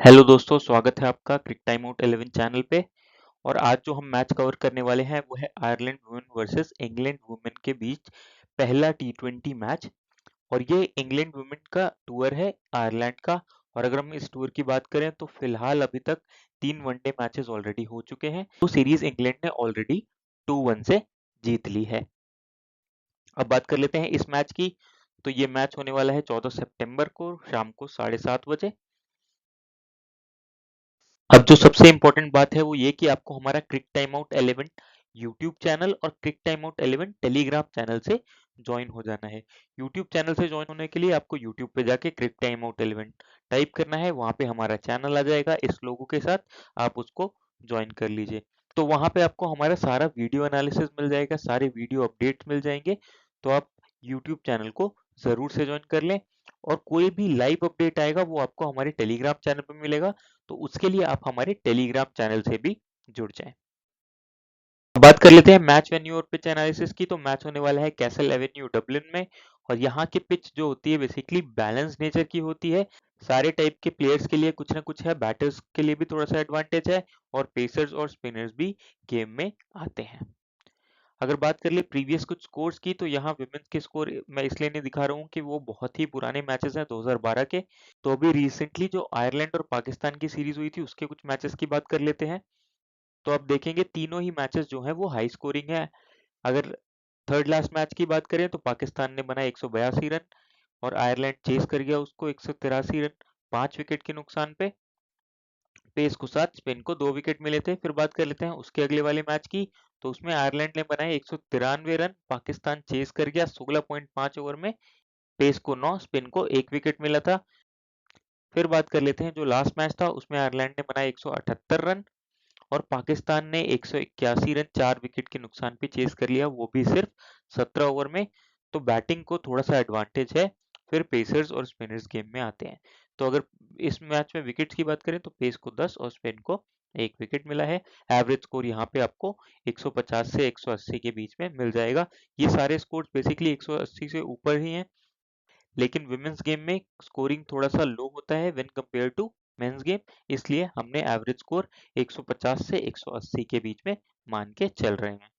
Hello दोस्तों, स्वागत है आपका क्रिक टाइम आउट 11 चैनल पे। और आज जो हम मैच कवर करने वाले हैं वो है Ireland women versus England women के बीच पहला टी20 मैच। और ये इंग्लैंड वुमेन का टूर है आयरलैंड का। और अगर हम इस टूर की बात करें तो फिलहाल अभी तक 3 वनडे मैचेस ऑलरेडी हो चुके हैं। तो सीरीज इंग्लैंड ने ऑलरेडी 2-1 से जीत ली है। अब बात कर लेते हैं इस मैच की। तो ये मैच होने वाला है 14 सितंबर को शाम को 7:30 बजे। अब जो सबसे इम्पोर्टेंट बात है वो ये कि आपको हमारा क्रिक टाइम आउट 11 यूट्यूब चैनल और क्रिक टाइम आउट 11 टेलीग्राम चैनल से ज्वाइन हो जाना है। यूट्यूब चैनल से ज्वाइन होने के लिए आपको यूट्यूब पे जाके क्रिक टाइम आउट 11 टाइप करना है। वहाँ पे हमारा चैनल आ जाएगा इस लोगों के साथ, आप उसको ज्वाइन कर लीजिए। तो वहाँ पे आपको हमारा सारा वीडियो एनालिसिस मिल जाएगा, सारे वीडियो अपडेट्स मिल जाएंगे। तो आप यूट्यूब चैनल को ज़रूर से ज्वाइन कर लें। और कोई भी लाइव अपडेट आएगा वो आपको हमारे टेलीग्राम चैनल पे मिलेगा। तो उसके लिए आप हमारे टेलीग्राम चैनल से भी जुड़ जाएं। अब बात कर लेते हैं मैच वेन्यू और पिच एनालिसिस की। तो मैच होने वाला है कैसल एवेन्यू डबलिन में। और यहाँ की पिच जो होती है बेसिकली बैलेंस नेचर की होती है। सारे टाइप के प्लेयर्स के लिए कुछ ना कुछ है, बैटर्स के लिए भी थोड़ा सा एडवांटेज है और पेसर्स और स्पिनर्स भी गेम में आते हैं। अगर बात कर ले प्रीवियस कुछ स्कोर्स की तो यहाँ विमेंस के स्कोर मैं इसलिए नहीं दिखा रहा हूँ कि वो बहुत ही पुराने मैचेस हैं 2012 के। तो अभी रिसेंटली जो आयरलैंड और पाकिस्तान की सीरीज हुई थी उसके कुछ मैचेस की बात कर लेते हैं। तो आप देखेंगे तीनों ही मैचेस जो हैं वो हाई स्कोरिंग है। अगर थर्ड लास्ट मैच की बात करें तो पाकिस्तान ने बनाए 182 रन और आयरलैंड चेस कर गया उसको 183 रन 5 विकेट के नुकसान पे। पेस को साथ स्पेन को 2 विकेट मिले थे। फिर बात कर लेते हैं उसके अगले वाले मैच की। तो उसमें आयरलैंड ने बनाए 193 रन, पाकिस्तान चेस कर गया 16.5 ओवर में। पेस को 9, स्पेन को 1 विकेट मिला था। फिर बात कर लेते हैं जो लास्ट मैच था उसमें आयरलैंड ने बनाए 178 रन और पाकिस्तान ने 181 रन 4 विकेट के नुकसान पे चेस कर लिया, वो भी सिर्फ 17 ओवर में। तो बैटिंग को थोड़ा सा एडवांटेज है। फिर पेसर्स और स्पिनर्स गेम में आते हैं। तो अगर इस मैच में विकेट्स की बात करें तो पेस को 10 और स्पेन को 1 विकेट मिला है। एवरेज स्कोर यहाँ पे आपको 150 से 180 के बीच में मिल जाएगा। ये सारे स्कोर्स बेसिकली 180 से ऊपर ही हैं। लेकिन विमेंस गेम में स्कोरिंग थोड़ा सा लो होता है when compare to men's game. इसलिए हमने एवरेज स्कोर 150 से 180 के बीच में मान के चल रहे हैं।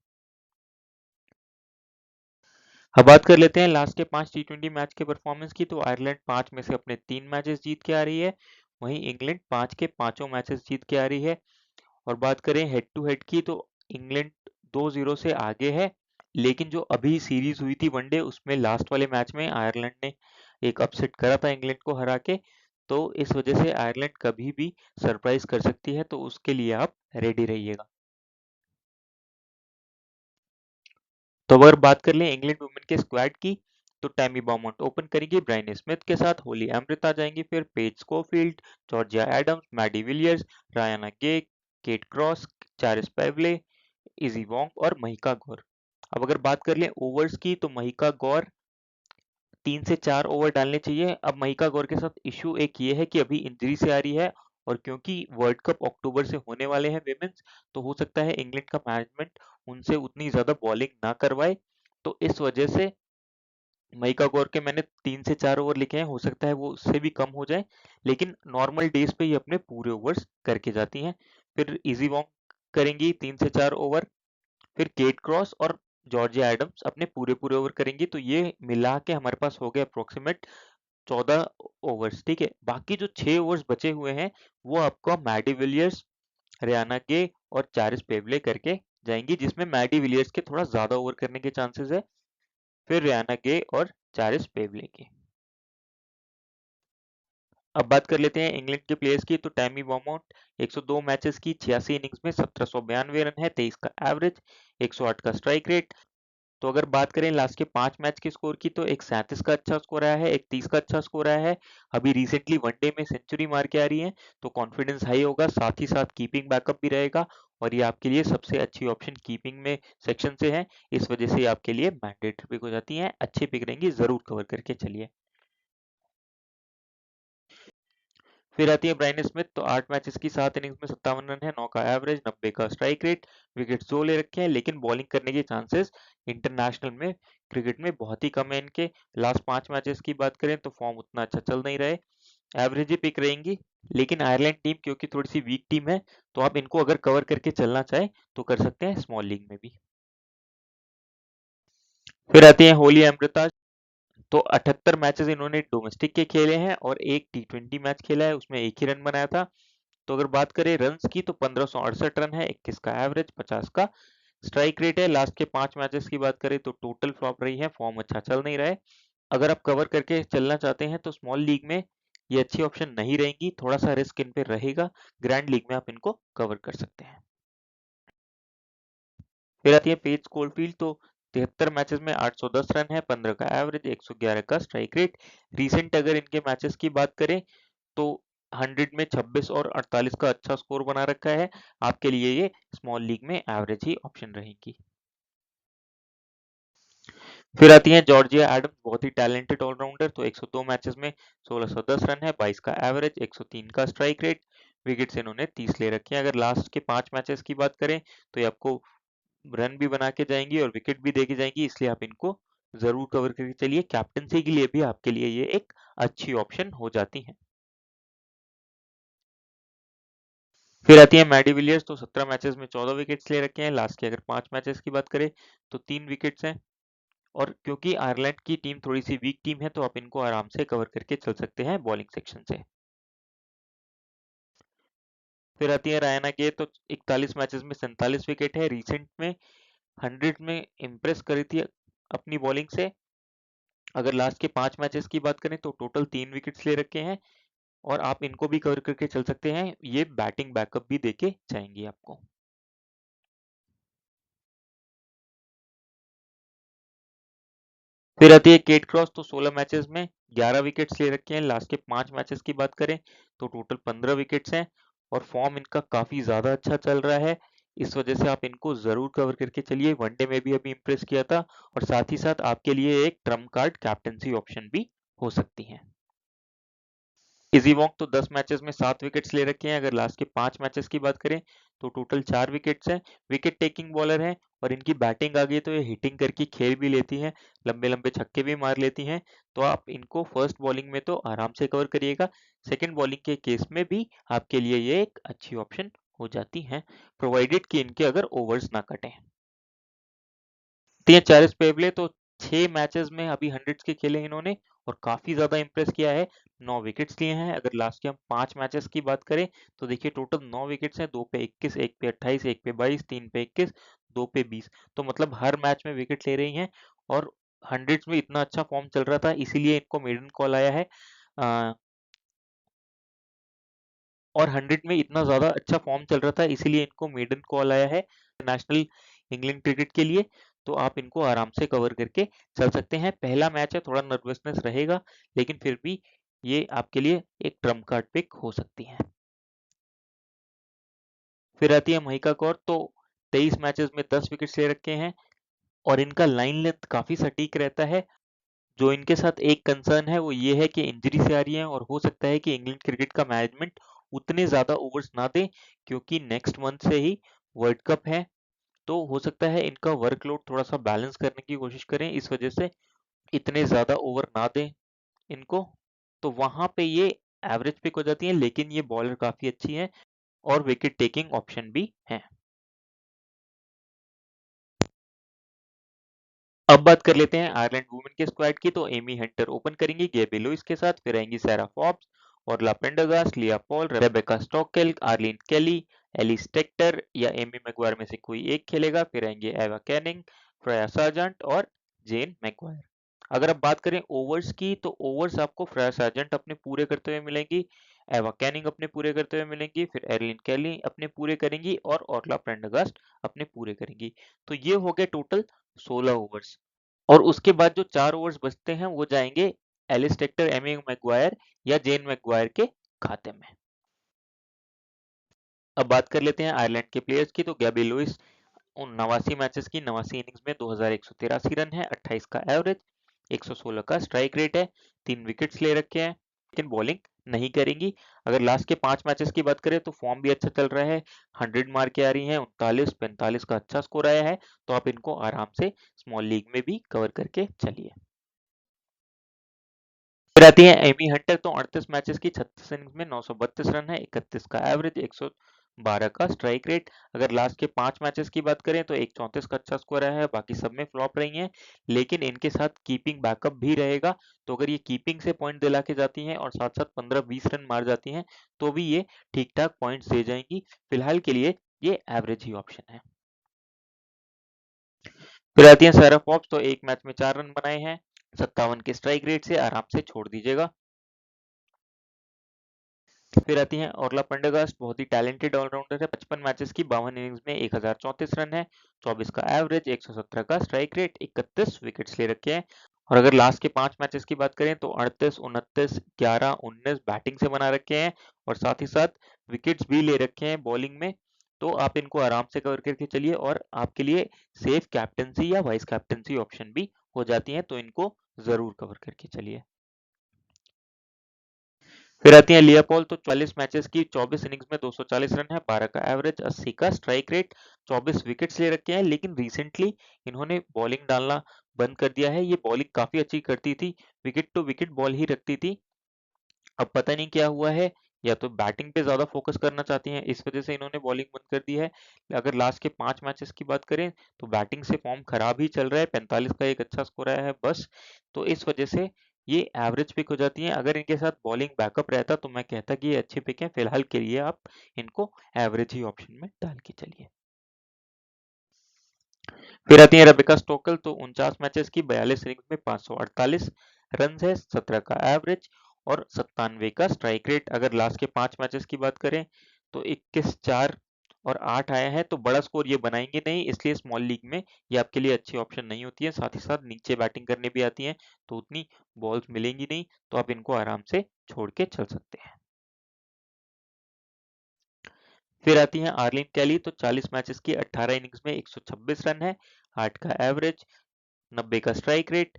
अब बात कर लेते हैं लास्ट के 5 टी20 मैच के परफॉर्मेंस की। तो आयरलैंड 5 में से अपने 3 मैचेस जीत के आ रही है, वहीं इंग्लैंड 5 के पांचों मैचेस जीत के आ रही है। और बात करें हेड टू हेड की तो इंग्लैंड 2-0 से आगे है। लेकिन जो अभी सीरीज हुई थी वनडे उसमें लास्ट वाले मैच में आयरलैंड ने एक अपसेट करा था इंग्लैंड को हरा के। तो इस वजह से आयरलैंड कभी भी सरप्राइज कर सकती है, तो उसके लिए आप रेडी रहिएगा। तो अगर बात कर लें इंग्लैंड वुमेन के स्क्वाड की तो टैमी बॉमंट ओपन करेंगी ब्रायन स्मिथ के साथ, होली अमृत आ जाएंगी, फिर Paige Scholfield, Georgia Adams, Maddy Villiers, Ryana Gay, Kate Cross, Charis Pavely, Issy Wong और महिका गौर। अब अगर बात कर लें ओवर्स की तो महिका गौर 3 से 4 ओवर डालने चाहिए। अब महिका गौर के साथ इशू एक ये है कि अभी इंजरी से आ रही है और क्योंकि वर्ल्ड कप अक्टूबर से होने वाले हैं विमेंस, तो हो सकता है इंग्लैंड का मैनेजमेंट उनसे उतनी ज्यादा बॉलिंग ना करवाए। तो इस वजह से महिका गौर के मैंने 3 से 4 ओवर लिखे हैं, हो सकता है वो उससे भी कम हो जाए। लेकिन नॉर्मल डेज पे ये अपने पूरे ओवर्स करके जाती हैं। फिर इजी वॉन्ग करेंगी 3 से 4 ओवर। फिर केट क्रॉस और जॉर्जिया एडम्स अपने पूरे पूरे ओवर करेंगी। तो ये मिला के हमारे पास हो गया अप्रोक्सीमेट 14 ओवर्स। ठीक है, बाकी जो 6 ओवर्स बचे हुए हैं वो आपको मैडी विलियर्स, रियाना के और चारिस पेवले करके जाएंगी, जिसमें मैडी विलियर्स के थोड़ा ज्यादा ओवर करने के चांसेस है। फिर रियाना के और चारिस पेवले के। अब बात कर लेते हैं इंग्लैंड के प्लेयर्स की। तो टैमी वॉमोट 102 मैचेस की 86 इनिंग्स में 1792 रन है, 23 का एवरेज, 108 का स्ट्राइक रेट। तो अगर बात करें लास्ट के 5 मैच के स्कोर की तो एक 37 का अच्छा स्कोर आया है, एक 30 का अच्छा स्कोर आया है। अभी रिसेंटली वनडे में सेंचुरी मार के आ रही है, तो कॉन्फिडेंस हाई होगा, साथ ही साथ कीपिंग बैकअप भी रहेगा। और ये आपके लिए सबसे अच्छी ऑप्शन कीपिंग में सेक्शन से है, इस वजह से आपके लिए मैंडेटरी पिक हो जाती है। अच्छी पिक रहेंगी, जरूर कवर करके चलिए। फिर आती है ब्रायन स्मिथ। तो 8 मैचेस की 7 इनिंग्स में 57 रन है, 9 का एवरेज, 90 का स्ट्राइक रेट, विकेट 2 ले रखे हैं। लेकिन बॉलिंग करने के चांसेस इंटरनेशनल में क्रिकेट में बहुत ही कम है इनके। लास्ट 5 मैचेस की बात करें तो फॉर्म उतना अच्छा चल नहीं रहे, एवरेज ही पिक रहेंगी। लेकिन आयरलैंड टीम क्योंकि थोड़ी सी वीक टीम है, तो आप इनको अगर कवर करके चलना चाहे तो कर सकते हैं स्मॉल लीग में भी। फिर आती है होली अमृता। तो 78 मैचेस इन्होंने डोमेस्टिक के खेले हैं और एक टी20 मैच खेला है, उसमें एक ही रन बनाया था। तो अगर बात करें रन्स की तो 1568 रन है, 21 का एवरेज, 50 का स्ट्राइक रेट है। लास्ट के 5 मैचेस की बात करें तो टोटल फ्लॉप रही है, फॉर्म अच्छा चल नहीं रहा है। अगर आप कवर करके चलना चाहते हैं तो स्मॉल लीग में ये अच्छी ऑप्शन नहीं रहेंगी, थोड़ा सा रिस्क इन पे रहेगा। ग्रैंड लीग में आप इनको कवर कर सकते हैं। फिर आती है पेज कोलफील्ड। तो 73 मैचेस में 810 रन है, 15 का एवरेज, 111 का स्ट्राइक रेट। रिसेंट अगर इनके मैचेस की बात करें तो 100 में 26 और 48 का अच्छा स्कोर बना रखा है। आपके लिए ये स्मॉल लीग में एवरेज ही ऑप्शन रहेगी। फिर आती है जॉर्जिया एडम्स, बहुत ही टैलेंटेड ऑलराउंडर। तो 102 मैचेस में 1610 रन है, 22 का एवरेज, 103 का स्ट्राइक रेट। विकेट्स इन्होंने 30 ले रखे हैं। अगर लास्ट के 5 मैचेस की बात करें तो ये आपको रन भी बना के जाएंगी और विकेट भी दे के जाएंगी, इसलिए आप इनको जरूर कवर करके चलिए। कैप्टनसी के लिए भी आपके लिए ये एक अच्छी ऑप्शन हो जाती है। फिर आती है मैडी विलियर्स। तो 17 मैचेस में 14 विकेट्स ले रखे हैं। लास्ट के अगर 5 मैचेस की बात करें तो 3 विकेट्स हैं। और क्योंकि आयरलैंड की टीम थोड़ी सी वीक टीम है, तो आप इनको आराम से कवर करके चल सकते हैं बॉलिंग सेक्शन से। फिर आती है रायना गे। तो 41 मैचेस में 47 विकेट है। रिसेंट में 100 में इम्प्रेस करी थी अपनी बॉलिंग से। अगर लास्ट के 5 मैचेस की बात करें तो टोटल 3 विकेट्स ले रखे हैं और आप इनको भी कवर करके चल सकते हैं। ये बैटिंग बैकअप भी देके जाएंगी आपको। फिर आती है केट क्रॉस। तो 16 मैचेस में 11 विकेट्स ले रखे हैं। लास्ट के 5 मैचेस की बात करें तो टोटल 15 विकेट्स हैं और फॉर्म इनका काफी ज्यादा अच्छा चल रहा है। इस वजह से आप इनको जरूर कवर करके चलिए। वनडे में भी अभी इंप्रेस किया था और साथ ही साथ आपके लिए एक ट्रम्प कार्ड कैप्टनसी ऑप्शन भी हो सकती है। Easy walk. तो 10 मैचेस में 7 विकेट्स ले रखे हैं। अगर लास्ट के 5 मैचेस की बात करें तो टोटल 4 विकेट्स हैं। विकेट टेकिंग बॉलर हैं और इनकी बैटिंग आ गई तो ये हिटिंग करके खेल भी लेती हैं, लंबे लंबे छक्के भी मार लेती हैं। तो आप इनको फर्स्ट बॉलिंग में तो आराम से कवर करिएगा, सेकंड बॉलिंग के केस में भी आपके लिए ये एक अच्छी ऑप्शन हो जाती है, प्रोवाइडेड कि इनके अगर ओवर्स ना कटें। तो ये चार्ल्स पेबले। तो 6 मैचेस में अभी हंड्रेड्स के खेले इन्होंने और काफी ज्यादा इंप्रेस किया है। 9 विकेट्स लिए हैं। अगर लास्ट के हम 5 मैचेस की बात करें तो देखिए टोटल 9 विकेट्स हैं, 2 पे 21, एक पे 28, एक पे 22, 3 पे 21, 2 पे 20। तो मतलब हर मैच में विकेट ले रही हैं और हंड्रेड्स में इतना अच्छा फॉर्म चल रहा था, इसीलिए इनको मेडन कॉल आया है। अ, और 100 में इतना ज्यादा अच्छा फॉर्म चल रहा था, इसीलिए इनको मेडन कॉल आया है नेशनल इंग्लैंड क्रिकेट के लिए। तो आप इनको आराम से कवर करके चल सकते हैं। पहला मैच है, थोड़ा नर्वसनेस रहेगा, लेकिन फिर भी ये आपके लिए एक ट्रम्प कार्ड पिक हो सकती है। फिर आती है महिका कौर। तो 23 मैचेस में 10 विकेट्स ले रखे हैं और इनका लाइन लेंथ काफी सटीक रहता है। जो इनके साथ एक कंसर्न है वो ये है कि इंजरी से आ रही है और हो सकता है कि इंग्लैंड क्रिकेट का मैनेजमेंट उतने ज्यादा ओवर्स ना दे, क्योंकि नेक्स्ट मंथ से ही वर्ल्ड कप है। तो हो सकता है इनका वर्कलोड थोड़ा सा बैलेंस करने की कोशिश करें, इस वजह से इतने ज्यादा ओवर ना दें इनको। तो वहां पे ये एवरेज पिक हो जाती है, लेकिन ये बॉलर काफी अच्छी है और विकेट टेकिंग ऑप्शन भी है। अब बात कर लेते हैं आयरलैंड वुमेन के स्क्वाड की। तो एमी हंटर ओपन करेंगी गेबी लुइस के साथ, फिर आएंगी सारा फॉर्ब्स और ला पेंडरगास्ट, लिया पॉल, रेबेका स्टॉकेल, आर्लिन केली, एलिस टेक्टर या एमी मैगवायर में से कोई एक खेलेगा। फिर आएंगे एवा कैनिंग, फ्रेया सार्जेंट और जेन मैगवायर। अगर आप बात करें ओवर्स की तो ओवर्स आपको फ्रेया सार्जेंट अपने पूरे करते हुए मिलेंगी, एवा कैनिंग अपने पूरे करते हुए मिलेंगी, फिर एर्लिन कैली अपने पूरे करेंगी और ऑर्ला प्रेंडरगास्ट अपने पूरे करेंगी। तो ये हो गए टोटल 16 ओवर्स। और उसके बाद जो 4 ओवर्स बचते हैं वो जाएंगे एलिस टेक्टर, एमी मैगवायर या जेन मैगवायर के खाते में। अब बात कर लेते हैं आयरलैंड के प्लेयर्स की। तो गैबी लुइस 89 मैचेस की 89 इनिंग्स में 2183 रन है, 28 का एवरेज, 116 का स्ट्राइक रेट है, 3 विकेट्स ले रखे हैं, लेकिन बॉलिंग नहीं करेंगी। अगर लास्ट के 5 मैचेस की बात करें तो फॉर्म भी अच्छा चल रहा है, 100 मार के आ रही है, 39 45 का अच्छा स्कोर आया है। तो आप इनको आराम से स्मॉल लीग में भी कवर करके चलिए। फिर आती है एमी हंटर, तो 38 मैचेस की 36 इनिंग्स में 932 रन है, 31 का एवरेज, 112 का स्ट्राइक रेट। अगर लास्ट के 5 मैचेस की बात करें तो 134 का अच्छा स्कोर आया है, बाकी सब में फ्लॉप रही हैं, लेकिन इनके साथ कीपिंग बैकअप भी रहेगा, तो अगर ये कीपिंग से पॉइंट दिला के जाती हैं और साथ साथ 15-20 रन मार जाती हैं तो भी ये ठीक ठाक पॉइंट्स दे जाएंगी। फिलहाल के लिए ये एवरेज ही ऑप्शन है। फिर आती है सारा फॉक्स, तो एक मैच में 4 रन बनाए हैं, 57 के स्ट्राइक रेट से आराम से छोड़ दीजिएगा। फिर आती हैं ओरला पेंडरगास्ट, बहुत ही टैलेंटेड ऑलराउंडर है, 55 मैचेस की 52 इनिंग्स में 1034 रन है, 24 का एवरेज, 117 का स्ट्राइक रेट, 31 विकेट्स ले रखे हैं। और अगर लास्ट के 5 मैचेस की बात करें तो 38, 29, 11, 19 बैटिंग से बना रखे हैं और साथ ही साथ विकेट्स भी ले रखे हैं बॉलिंग में, तो आप इनको आराम से कवर करके चलिए और आपके लिए सेफ कैप्टनसी या वाइस कैप्टनसी ऑप्शन भी हो जाती है, तो इनको जरूर कवर करके चलिए। फिर आती है लियापॉल, तो 44 मैचेस की 24 इनिंग्स में 240 रन है, 12 का एवरेज, 80 का स्ट्राइक रेट, 24 विकेट्स ले रखे हैं, लेकिन रिसेंटली इन्होंने बॉलिंग डालना बंद कर दिया है। ये बॉलिंग काफी अच्छी करती थी, विकेट टू विकेट बॉल ही रखती थी, अब पता नहीं क्या हुआ है, या तो बैटिंग पे ज्यादा फोकस करना चाहती हैं, इस वजह से इन्होंने बॉलिंग बंद कर दी है। अगर लास्ट के 5 मैचेस की बात करें तो बैटिंग से फॉर्म खराब ही चल रहा है, 45 का एक अच्छा स्कोर आया है बस, तो इस वजह से ये एवरेज पिक हो जाती हैं। अगर इनके साथ बॉलिंग बैकअप रहता तो मैं कहता कि ये अच्छे पिक हैं, फिलहाल के लिए आप इनको एवरेज ही ऑप्शन में डाल के चलिए। फिर आती है रेबेका स्टोकल, तो 49 मैचेस की 42 इनिंग्स में 548 रन है, 17 का एवरेज और 97 का स्ट्राइक रेट। अगर लास्ट के 5 मैचेस की बात करें तो 21, 4 और 8 आया है, तो बड़ा स्कोर ये बनाएंगे नहीं, इसलिए स्मॉल लीग में ये आपके लिए अच्छी ऑप्शन नहीं होती है। साथ ही साथ नीचे बैटिंग करने भी आती हैं तो उतनी बॉल्स मिलेंगी नहीं, तो आप इनको आराम से छोड़ के चल सकते हैं। फिर आती है आर्लिन कैली, तो 40 मैचेस की 18 इनिंग्स में 126 रन है, 8 का एवरेज, 90 का स्ट्राइक रेट।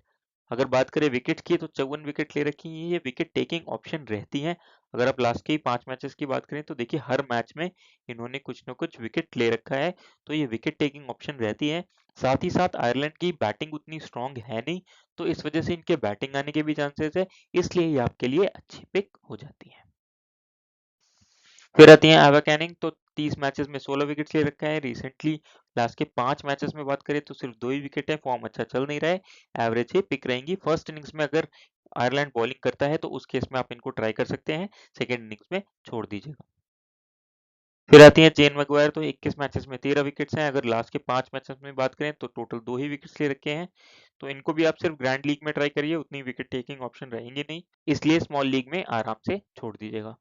अगर बात करें विकेट की तो 54 विकेट ले रखी है, ये विकेट टेकिंग ऑप्शन रहती हैं। अगर आप लास्ट के ही 5 मैचेस की बात करें तो देखिए हर मैच में इन्होंने कुछ न कुछ विकेट ले रखा है, तो ये विकेट टेकिंग ऑप्शन रहती है। साथ ही साथ आयरलैंड की बैटिंग उतनी स्ट्रांग है नहीं, तो इस वजह से इनके बैटिंग आने के भी चांसेस है, इसलिए ये आपके लिए अच्छी पिक हो जाती है। फिर आती है एवा कैनिंग, तो 30 मैचेस में 16 विकेट्स ले रखा है, रिसेंटली लास्ट के 5 मैचेस में बात करें तो सिर्फ 2 ही विकेट है, फॉर्म अच्छा चल नहीं रहा है, एवरेज ही पिक रहेंगी। फर्स्ट इनिंग्स में अगर आयरलैंड बॉलिंग करता है तो उस केस में आप इनको ट्राई कर सकते हैं, सेकेंड इनिंग्स में छोड़ दीजिएगा। फिर आती है जेन मैगवायर, तो 21 मैचेस में 13 विकेट्स हैं, अगर लास्ट के 5 मैचेस में बात करें तो टोटल 2 ही विकेट्स ले रखे हैं, तो इनको भी आप सिर्फ ग्रैंड लीग में ट्राई करिए, उतनी विकेट टेकिंग ऑप्शन रहेंगे नहीं, इसलिए स्मॉल लीग में आराम से छोड़ दीजिएगा।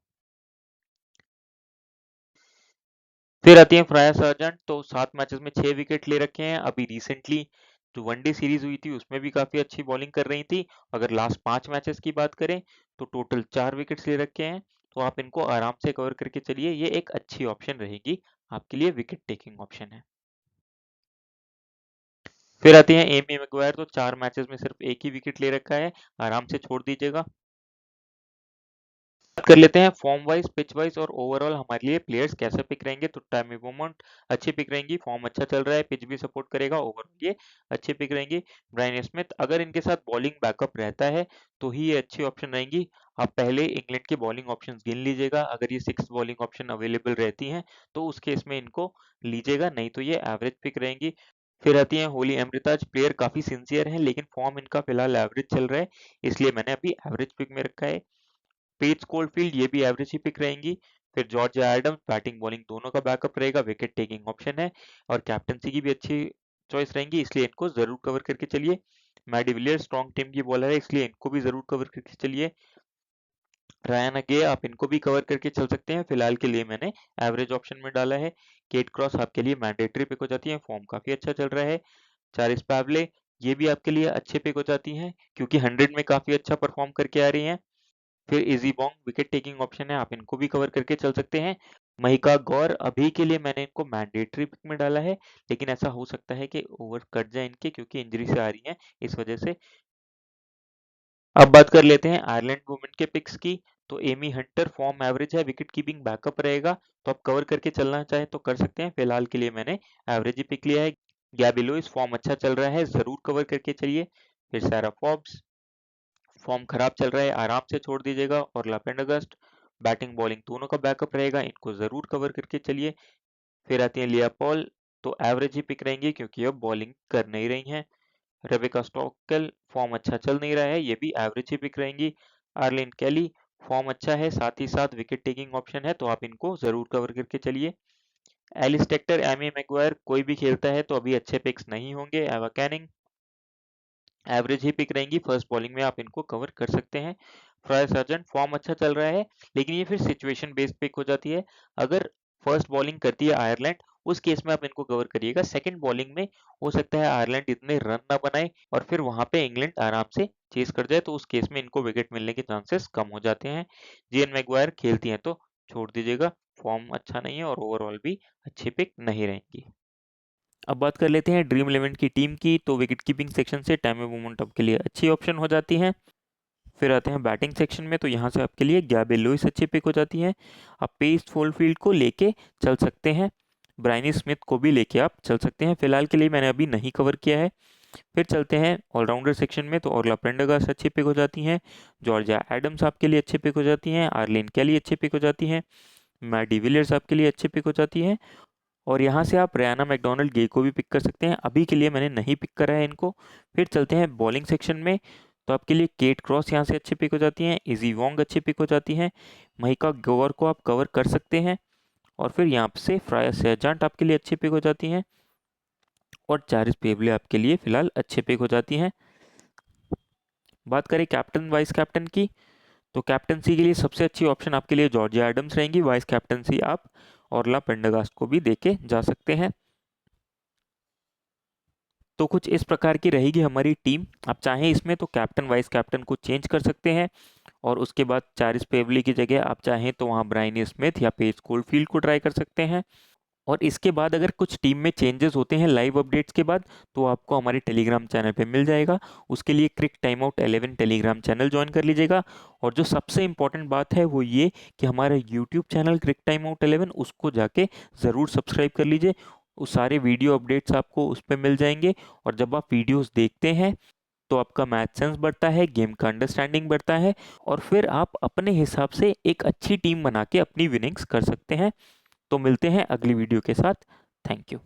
फिर आती है फ्राया सर्जेंट, तो 7 मैचेस में 6 विकेट ले रखे हैं, अभी रिसेंटली जो वनडे सीरीज हुई थी उसमें भी काफी अच्छी बॉलिंग कर रही थी। अगर लास्ट 5 मैचेस की बात करें तो टोटल 4 विकेट्स ले रखे हैं, तो आप इनको आराम से कवर करके चलिए, ये एक अच्छी ऑप्शन रहेगी आपके लिए, विकेट टेकिंग ऑप्शन है। फिर आती है एमी मैगवायर, तो 4 मैचेस में सिर्फ एक ही विकेट ले रखा है, आराम से छोड़ दीजिएगा। बात कर लेते हैं फॉर्म वाइज, पिच वाइज और ओवरऑल हमारे लिए प्लेयर्स कैसे पिक रहेंगे, तो टाइमी मोमेंट अच्छी पिक रहेंगी, फॉर्म अच्छा चल रहा है, पिच भी सपोर्ट करेगा, ओवरऑल ये अच्छी पिक रहेंगी। ब्रायन स्मिथ, अगर इनके साथ बॉलिंग बैकअप रहता है तो ही ये अच्छी ऑप्शन रहेंगी। आप पहले इंग्लैंड के बॉलिंग ऑप्शंस गिन लीजिएगा, अगर ये 6 बॉलिंग ऑप्शन अवेलेबल रहती हैं तो उस केस में इनको लीजिएगा, नहीं तो ये एवरेज पिक रहेंगी। फिर आती है होली अमृताज, प्लेयर काफी सिंसियर है लेकिन फॉर्म इनका फिलहाल एवरेज चल रहा है, इसलिए मैंने अभी एवरेज पिक में रखा है। पेज कोलफील्ड, ये भी एवरेज ही पिक रहेंगी। फिर जॉर्ज एडम्स, बैटिंग बॉलिंग दोनों का बैकअप रहेगा, विकेट टेकिंग ऑप्शन है और कैप्टनसी की भी अच्छी चॉइस रहेंगी, इसलिए इनको जरूर कवर करके चलिए। मैडी विलियर्स स्ट्रॉन्ग टीम की बॉलर है, इसलिए इनको भी जरूर कवर करके चलिए। रायन अगे, आप इनको भी कवर करके चल सकते हैं, फिलहाल के लिए मैंने एवरेज ऑप्शन में डाला है। केट क्रॉस आपके लिए मैंडेटरी पिक हो जाती है, फॉर्म काफी अच्छा चल रहा है। चारिस पैवले, ये भी आपके लिए अच्छे पिक हो जाती हैं क्योंकि 100 में काफी अच्छा परफॉर्म करके आ रही हैं। फिर easy Bong wicket taking option है, आप इनको भी कवर करके चल सकते हैं। महिका गौर, अभी के लिए मैंने इनको मैंडेटरी पिक में डाला है, लेकिन ऐसा हो सकता है कि ओवर कट जाए इनके क्योंकि इंजरी से आ रही हैं, इस वजह से। अब बात कर लेते हैं आयरलैंड वुमेन के पिक्स की, तो एमी हंटर फॉर्म एवरेज है, विकेट कीपिंग बैकअप रहेगा, तो आप कवर करके चलना चाहें तो कर सकते हैं, फिलहाल के लिए मैंने एवरेज ही पिक लिया है। गैबी लुइस, फॉर्म अच्छा चल रहा है, जरूर कवर करके चलिए। फिर सारा फॉर्ब्स, फॉर्म खराब चल रहा है आराम से छोड़ दीजिएगा। और पेंडरगास्ट बैटिंग बॉलिंग दोनों का बैकअप रहेगा, इनको ज़रूर कवर करके चलिए। फिर आती है लिया पॉल, तो एवरेज ही पिक रहेंगी क्योंकि अब बॉलिंग कर नहीं रही हैं। रेबेका स्टॉकल फॉर्म अच्छा चल नहीं रहा है, ये भी एवरेज ही पिक रहेंगी। आर्लिन कैली फॉर्म अच्छा है, साथ ही साथ विकेट टेकिंग ऑप्शन है, तो आप इनको ज़रूर कवर करके चलिए। एलिस टेक्टर, एमी मैगवायर कोई भी खेलता है तो अभी अच्छे पिक्स नहीं होंगे। एवा कैनिंग एवरेज ही पिक रहेंगी, फर्स्ट बॉलिंग में आप इनको कवर कर सकते हैं। फ्रायर सर्जन फॉर्म अच्छा चल रहा है, लेकिन ये फिर सिचुएशन बेस्ड पिक हो जाती है। अगर फर्स्ट बॉलिंग करती है आयरलैंड, उस केस में आप इनको कवर करिएगा। सेकंड बॉलिंग में हो सकता है आयरलैंड इतने रन ना बनाए और फिर वहां पे इंग्लैंड आराम से चेस कर जाए, तो उस केस में इनको विकेट मिलने के चांसेस कम हो जाते हैं। जीएन मैगवायर खेलती हैं तो छोड़ दीजिएगा, फॉर्म अच्छा नहीं है और ओवरऑल भी अच्छी पिक नहीं रहेंगी। अब बात कर लेते हैं ड्रीम 11 की टीम की, तो विकेट कीपिंग सेक्शन से टाइम मोमेंटम के लिए अच्छी ऑप्शन हो जाती हैं। फिर आते हैं बैटिंग सेक्शन में, तो यहाँ से आपके लिए गैब्रियल लुइस अच्छी पिक हो जाती है। आप पेस फुलफील्ड को लेके चल सकते हैं, ब्रायनी स्मिथ को भी लेके आप चल सकते हैं, फिलहाल के लिए मैंने अभी नहीं कवर किया है। फिर चलते हैं ऑलराउंडर सेक्शन में, तो ऑर्ला प्रेंडरगास्ट अच्छी पिक हो जाती हैं, जॉर्जिया एडम्स आपके लिए अच्छी पिक हो जाती हैं, आर्लिन कैली अच्छी पिक हो जाती हैं, मैट डिविलियर्स आपके लिए अच्छी पिक हो जाती हैं। और यहाँ से आप रयाना मैकडोनल्ड गे को भी पिक कर सकते हैं, अभी के लिए मैंने नहीं पिक करा है इनको। फिर चलते हैं बॉलिंग सेक्शन में, तो आपके लिए केट क्रॉस यहाँ से अच्छी पिक हो जाती हैं, इजी वोंग अच्छी पिक हो जाती हैं, महिका गोवर को आप कवर कर सकते हैं। और फिर यहाँ से फ्राया सेजांट आपके लिए अच्छी पिक हो जाती हैं, और चारिस पेवले आपके लिए फिलहाल अच्छे पिक हो जाती हैं। बात करें कैप्टन वाइस कैप्टन की, तो कैप्टनसी के लिए सबसे अच्छी ऑप्शन आपके लिए जॉर्जिया एडम्स रहेंगी। वाइस कैप्टनसी आप ऑर्ला पेंडरगास्ट को भी देके जा सकते हैं। तो कुछ इस प्रकार की रहेगी हमारी टीम। आप चाहें इसमें तो कैप्टन वाइस कैप्टन को चेंज कर सकते हैं, और उसके बाद चारिस पेवली की जगह आप चाहें तो वहाँ ब्रायनी स्मिथ या पेस कोलफील्ड को ट्राई कर सकते हैं। और इसके बाद अगर कुछ टीम में चेंजेस होते हैं लाइव अपडेट्स के बाद, तो आपको हमारे टेलीग्राम चैनल पे मिल जाएगा। उसके लिए crick time out 11 telegram channel join कर लीजिएगा। और जो सबसे इंपॉर्टेंट बात है वो ये कि हमारा यूट्यूब चैनल क्रिक टाइम आउट 11, उसको जाके ज़रूर सब्सक्राइब कर लीजिए। उस सारे वीडियो अपडेट्स आपको उस पर मिल जाएंगे, और जब आप वीडियोज़ देखते हैं तो आपका मैथ सेंस बढ़ता है, गेम का अंडरस्टैंडिंग बढ़ता है, और फिर आप अपने हिसाब से एक अच्छी टीम बना के अपनी विनिंग्स कर सकते हैं। तो मिलते हैं अगली वीडियो के साथ। Thank you.